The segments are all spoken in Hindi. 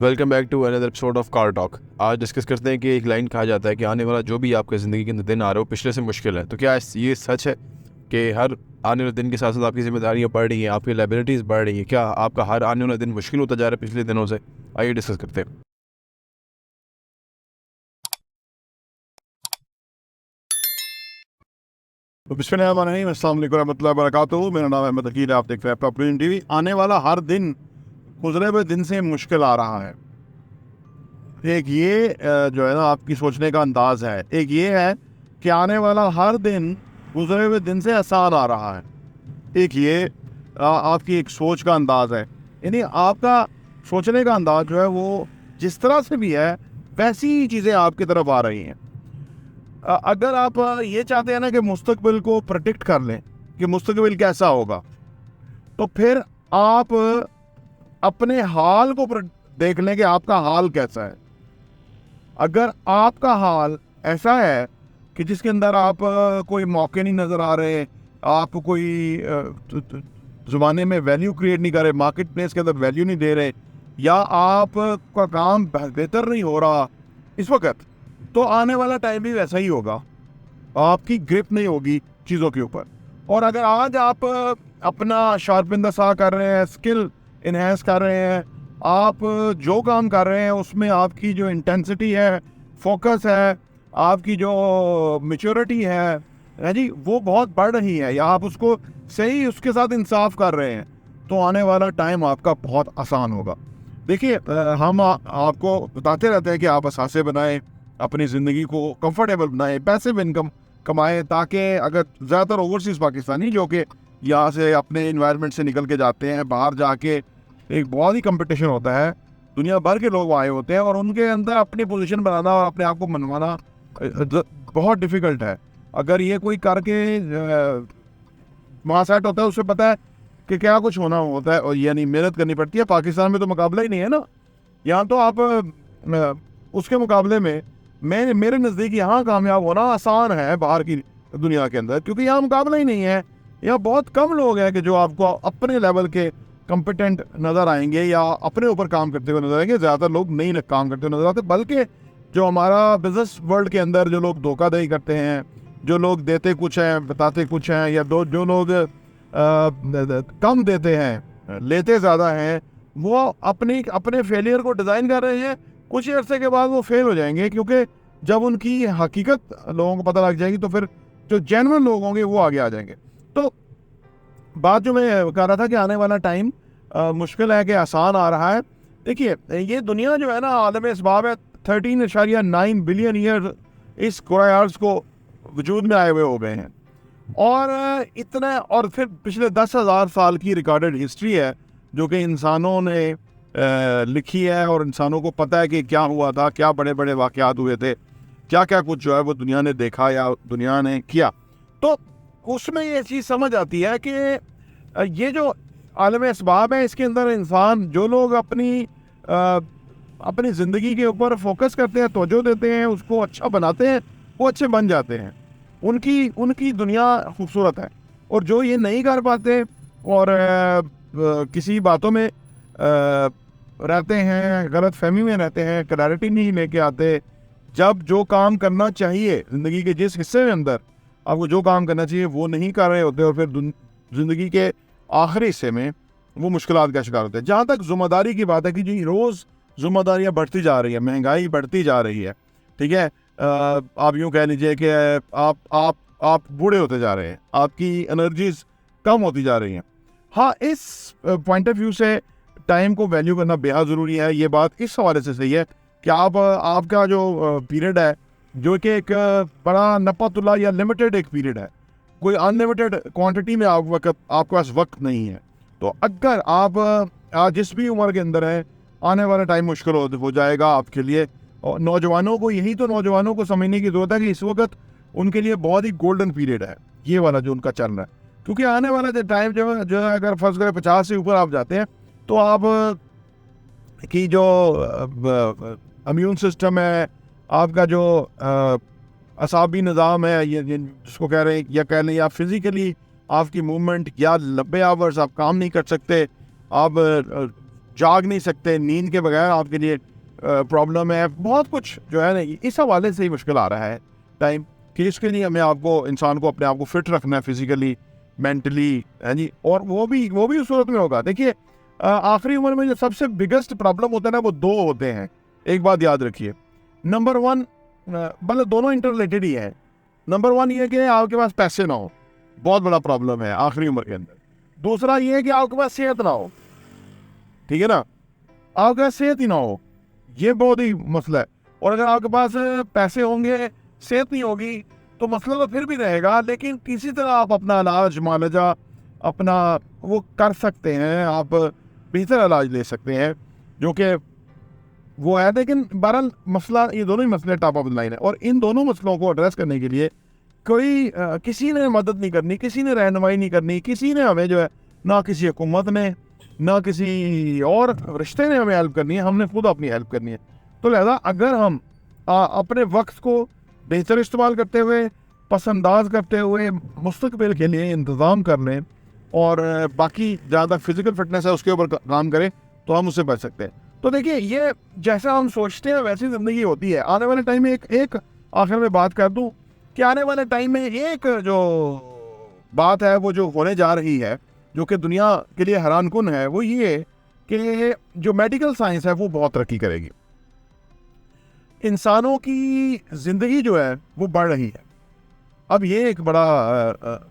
Welcome back to another episode of car talk. आज डिस्कस करते हैं कि एक लाइन कहा जाता है कि आने वाला जो भी आपके ज़िंदगी के अंदर दिन आ रहे हो पिछले से मुश्किल है। तो क्या ये सच है कि हर आने वाले दिन के साथ साथ आपकी जिम्मेदारियां बढ़ रही हैं, आपकी लाइबिलिटीज़ बढ़ रही हैं? क्या आपका हर आने वाला दिन मुश्किल होता जा रहा है पिछले दिनों से? आइए डिस्कस करते हैं। तो बिस्मिल्लाहिर्रहमानिर्रहीम, अस्सलाम वालेकुम रहमतुल्लाहि व बरकातुहू। मेरा नाम अहमद अकील है, आप देख रहे हैं प्रॉपर्टी टीवी। आने वाला हर दिन गुजरे हुए दिन से मुश्किल आ रहा है। एक ये जो है ना आपकी सोचने का अंदाज है। एक ये है कि आने वाला हर दिन गुजरे हुए दिन से आसान आ रहा है। एक ये आपकी एक सोच का अंदाज है। यानी आपका सोचने का अंदाज जो है वो जिस तरह से भी है वैसी चीज़ें आपकी तरफ आ रही हैं। अगर आप ये चाहते हैं ना कि मुस्तकबिल को प्रेडिक्ट कर लें कि मुस्तकबिल कैसा होगा, तो फिर आप अपने हाल को देख लें कि आपका हाल कैसा है। अगर आपका हाल ऐसा है कि जिसके अंदर आप कोई मौके नहीं नज़र आ रहे, आप कोई ज़माने में वैल्यू क्रिएट नहीं कर रहे, मार्केट प्लेस के अंदर वैल्यू नहीं दे रहे, या आपका काम बेहतर नहीं हो रहा इस वक्त, तो आने वाला टाइम भी वैसा ही होगा। आपकी ग्रिप नहीं होगी चीज़ों के ऊपर। और अगर आज आप अपना शार्पिंदा कर रहे हैं, स्किल इन्हेंस कर रहे हैं, आप जो काम कर रहे हैं उसमें आपकी जो इंटेंसिटी है, फोकस है, आपकी जो मैच्योरिटी है जी, वो बहुत बढ़ रही है, या आप उसको सही उसके साथ इंसाफ कर रहे हैं, तो आने वाला टाइम आपका बहुत आसान होगा। देखिए, हम आपको बताते रहते हैं कि आप असासे बनाएं, अपनी ज़िंदगी को कंफर्टेबल बनाएं, पैसिव इनकम कमाएं, ताकि अगर ज़्यादातर ओवरसीज़ पाकिस्तानी जो कि यहाँ से अपने इन्वायरमेंट से निकल के जाते हैं, बाहर जाके एक बहुत ही कंपटीशन होता है, दुनिया भर के लोग आए होते हैं और उनके अंदर अपनी पोजीशन बनाना और अपने आप को मनवाना बहुत डिफ़िकल्ट है। अगर ये कोई करके वहाँ सेट होता है, उसे पता है कि क्या कुछ होना होता है, और यानी मेहनत करनी पड़ती है। पाकिस्तान में तो मुकाबला ही नहीं है ना, यहाँ तो आप उसके मुकाबले में मेरे नज़दीक यहाँ कामयाब होना आसान है बाहर की दुनिया के अंदर, क्योंकि यहाँ मुकाबला ही नहीं है। यहाँ बहुत कम लोग हैं कि जो आपको अपने लेवल के कॉम्पिटेंट नज़र आएंगे या अपने ऊपर काम करते हुए नजर आएंगे। ज़्यादातर लोग नहीं काम करते हुए नजर आते, बल्कि जो हमारा बिजनेस वर्ल्ड के अंदर जो लोग धोखाधड़ी करते हैं, जो लोग देते कुछ हैं बताते कुछ हैं, या जो लोग कम देते हैं लेते ज़्यादा हैं, वो अपने फेलियर को डिज़ाइन कर रहे हैं। कुछ अर्से के बाद वो फेल हो जाएंगे, क्योंकि जब उनकी हकीकत लोगों को पता लग जाएगी तो फिर जो जेन्युइन लोग होंगे वो आगे आ जाएंगे। तो बात जो मैं कह रहा था कि आने वाला टाइम मुश्किल है कि आसान आ रहा है। देखिए, ये दुनिया जो है ना आलम इसबाब है, 13.9 बिलियन ईयर इस कुराए अर्ज़ को वजूद में आए हुए हो गए हैं, और इतना, और फिर पिछले 10,000 साल की रिकॉर्डेड हिस्ट्री है जो कि इंसानों ने लिखी है, और इंसानों को पता है कि क्या हुआ था, क्या बड़े बड़े वाक़यात हुए थे, क्या क्या कुछ जो है वो दुनिया ने देखा या दुनिया ने किया। तो उसमें ये चीज़ समझ आती है कि ये जो आलम इसबाब है, इसके अंदर इंसान, जो लोग अपनी ज़िंदगी के ऊपर फोकस करते हैं, तवज्जो देते हैं, उसको अच्छा बनाते हैं, वो अच्छे बन जाते हैं। उनकी दुनिया खूबसूरत है। और जो ये नहीं कर पाते और किसी बातों में रहते हैं, गलत फहमी में रहते हैं, क्लैरिटी नहीं लेके आते, जब जो काम करना चाहिए ज़िंदगी के जिस हिस्से में अंदर आपको जो काम करना चाहिए वो नहीं कर रहे होते, और फिर ज़िंदगी के आखिरी हिस्से में वो मुश्किलात का शिकार होते हैं। जहाँ तक ज़िम्मेदारी की बात है कि जी रोज़ ज़िम्मेदारियाँ बढ़ती जा रही है, महंगाई बढ़ती जा रही है, ठीक है, आप यूँ कह लीजिए कि आप बूढ़े होते जा रहे हैं, आपकी एनर्जीज कम होती जा रही हैं। हाँ, इस पॉइंट ऑफ व्यू से टाइम को वैल्यू करना बेहद ज़रूरी है। ये बात इस हवाले से सही है कि आपका जो पीरियड है, जो कि एक बड़ा नपतुल्ला या लिमिटेड एक पीरियड है, कोई अनलिमिटेड क्वांटिटी में आपके पास वक्त नहीं है। तो अगर आप आज जिस भी उम्र के अंदर है, आने वाला टाइम मुश्किल हो जाएगा आपके लिए। और नौजवानों को समझने की ज़रूरत है कि इस वक्त उनके लिए बहुत ही गोल्डन पीरियड है ये वाला जो उनका चल रहा है, क्योंकि आने वाला जो टाइम जो है अगर फर्ज करें 50 से ऊपर आप जाते हैं, तो आप की जो इम्यून सिस्टम है, आपका जो असाबी निज़ाम है, ये जिसको कह रहे हैं, या कह लें या फिज़िकली आपकी मूवमेंट, या 90 आवर्स आप काम नहीं कर सकते, आप जाग नहीं सकते, नींद के बगैर आपके लिए प्रॉब्लम है, बहुत कुछ जो है ना इस हवाले से ही मुश्किल आ रहा है टाइम कि इसके लिए हमें आपको इंसान को अपने आप को फिट रखना है फिजिकली, मेंटली, है जी। और वो भी उस सूरत में होगा। देखिए आखिरी उम्र में जो सबसे बिगेस्ट प्रॉब्लम होता है ना वो दो होते हैं। एक बात याद रखिए, नंबर वन, मतलब दोनों इंटररिलेटेड ही है। नंबर वन ये कि आपके पास पैसे ना हो, बहुत बड़ा प्रॉब्लम है आखिरी उम्र के अंदर। दूसरा ये है कि आपके पास सेहत ना हो, ठीक है ना, आपके पास सेहत ही ना हो, ये बहुत ही मसला है। और अगर आपके पास पैसे होंगे, सेहत नहीं होगी, तो मसला तो फिर भी रहेगा, लेकिन किसी तरह आप अपना इलाज मुआलजा अपना वो कर सकते हैं, आप बेहतर इलाज ले सकते हैं, जो कि वो है। लेकिन बहरहाल मसला, ये दोनों ही मसले टॉप ऑफ द लाइन है। और इन दोनों मसलों को एड्रेस करने के लिए कोई किसी ने मदद नहीं करनी, किसी ने रहनुमाई नहीं करनी, किसी ने हमें जो है, ना किसी हुकूमत ने, ना किसी और रिश्ते ने हमें हेल्प करनी है, हमने खुद अपनी हेल्प करनी है। तो लिहाजा अगर हम अपने वक्त को बेहतर इस्तेमाल करते हुए, पसंदाज करते हुए मुस्तकबिल के लिए इंतज़ाम कर लें और बाकी ज़्यादा फिज़िकल फिटनेस है उसके ऊपर काम करें, तो हम उससे बच सकते हैं। तो देखिए, ये जैसा हम सोचते हैं वैसी ज़िंदगी होती है। आने वाले टाइम में एक आखिर में बात कर दूं कि आने वाले टाइम में एक जो बात है वो जो होने जा रही है, जो कि दुनिया के लिए हैरान कुन है, वो ये कि जो मेडिकल साइंस है वो बहुत तरक्की करेगी। इंसानों की ज़िंदगी जो है वो बढ़ रही है। अब ये एक बड़ा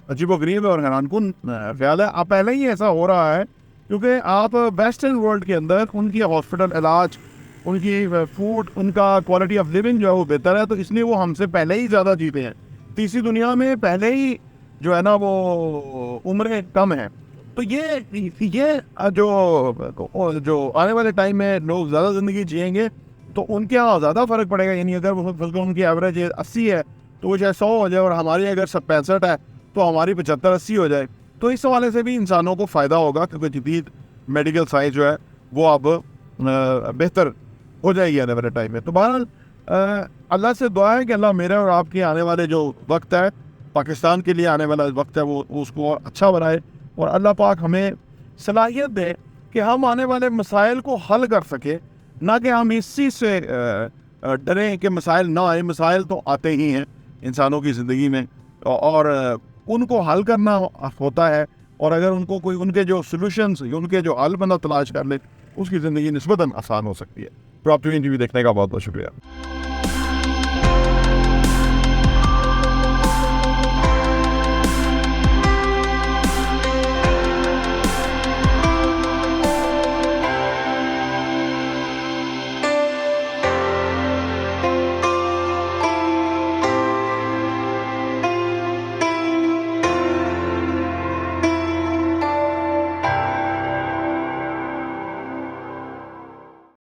अजीबोगरीब और हैरान कुन ख्याल है। अब पहले ही ऐसा हो रहा है, क्योंकि आप वेस्टर्न वर्ल्ड के अंदर उनकी हॉस्पिटल इलाज, उनकी फूड, उनका क्वालिटी ऑफ लिविंग जो है वो बेहतर है, तो इसलिए वो हमसे पहले ही ज़्यादा जीते हैं। तीसरी दुनिया में पहले ही जो है ना वो उम्रें कम हैं। तो ये जो आने वाले टाइम में लोग ज़्यादा ज़िंदगी जिएंगे तो उनके यहाँ ज़्यादा फ़र्क पड़ेगा। यानी अगर उनकी एवरेज 80 है तो वो चाहे 100 हो जाए, और हमारी अगर 65 है तो हमारी 75-80 हो जाए। तो इस हवाले से भी इंसानों को फ़ायदा होगा, क्योंकि जदीद मेडिकल साइंस जो है वो अब बेहतर हो जाएगी आने वाले टाइम में। तो बहरहाल अल्लाह से दुआ है कि अल्लाह मेरे और आपके आने वाले जो वक्त है, पाकिस्तान के लिए आने वाला वक्त है, वो उसको और अच्छा बनाए, और अल्लाह पाक हमें सलाहियत दे कि हम आने वाले मसाइल को हल कर सके, ना कि हम इस चीज़ से डरें कि मसाइल ना आए। मसाइल तो आते ही हैं इंसानों की ज़िंदगी में, और उनको हल करना होता है। और अगर उनको कोई उनके जो सोल्यूशंस, उनके जो हल बंदा तलाश कर ले, उसकी ज़िंदगी निस्बतन आसान हो सकती है। प्रॉपर्टी इंटरव्यू देखने का बहुत बहुत शुक्रिया।